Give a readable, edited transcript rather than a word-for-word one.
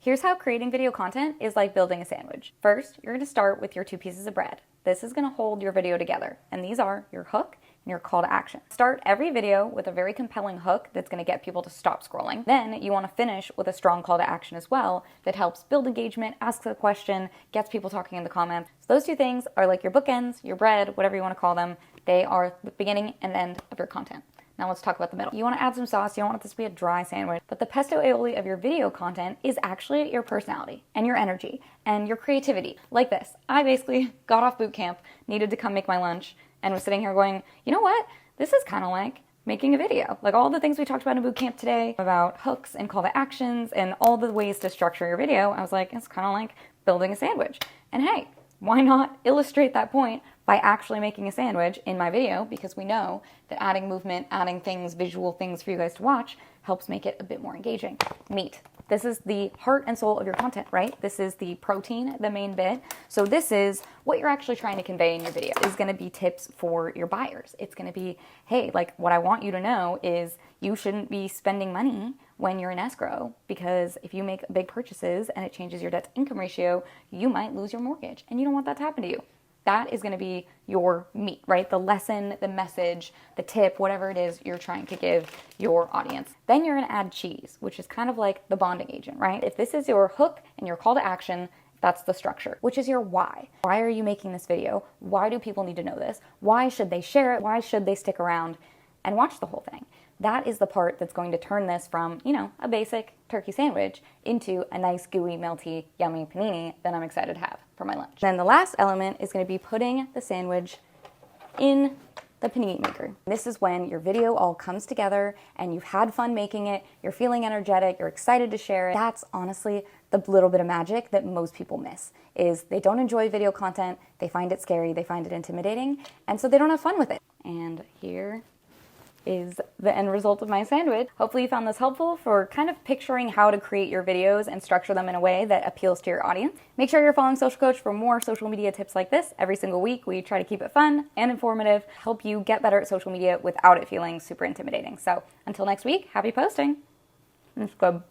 Here's how creating video content is like building a sandwich. First, you're going to start with your 2 pieces of bread. This is going to hold your video together, and these are your hook and your call to action. Start every video with a very compelling hook that's going to get people to stop scrolling. Then you want to finish with a strong call to action as well that helps build engagement, asks a question, gets people talking in the comments. So those 2 things are like your bookends, your bread, whatever you want to call them. They are the beginning and end of your content. Now let's talk about the middle. You want to add some sauce. You don't want this to be a dry sandwich. But the pesto aioli of your video content is actually your personality and your energy and your creativity. Like this. I basically got off boot camp, needed to come make my lunch, and was sitting here going, you know what? This is kind of like making a video. Like all the things we talked about in boot camp today about hooks and call to actions and all the ways to structure your video. I was like, it's kind of like building a sandwich. And hey, why not illustrate that point by actually making a sandwich in my video, because we know that adding movement, adding things, visual things for you guys to watch helps make it a bit more engaging. Meat. This is the heart and soul of your content, right? This is the protein, the main bit. So this is what you're actually trying to convey in your video. It's going to be tips for your buyers. It's going to be, hey, like what I want you to know is you shouldn't be spending money when you're in escrow, because if you make big purchases and it changes your debt to income ratio, you might lose your mortgage, and you don't want that to happen to you. That is going to be your meat, right? The lesson, the message, the tip, whatever it is you're trying to give your audience. Then you're going to add cheese, which is kind of like the bonding agent, right? If this is your hook and your call to action, that's the structure, which is your why. Why are you making this video? Why do people need to know this? Why should they share it? Why should they stick around and watch the whole thing? That is the part that's going to turn this from, a basic turkey sandwich into a nice, gooey, melty, yummy panini that I'm excited to have for my lunch. Then the last element is going to be putting the sandwich in the panini maker. This is when your video all comes together and you've had fun making it, you're feeling energetic, you're excited to share it. That's honestly the little bit of magic that most people miss, is they don't enjoy video content, they find it scary, they find it intimidating, and so they don't have fun with it. And here is the end result of my sandwich. Hopefully you found this helpful for kind of picturing how to create your videos and structure them in a way that appeals to your audience. Make sure you're following Social Coach for more social media tips like this every single week. We try to keep it fun and informative, help you get better at social media without it feeling super intimidating. So until next week, happy posting. It's good.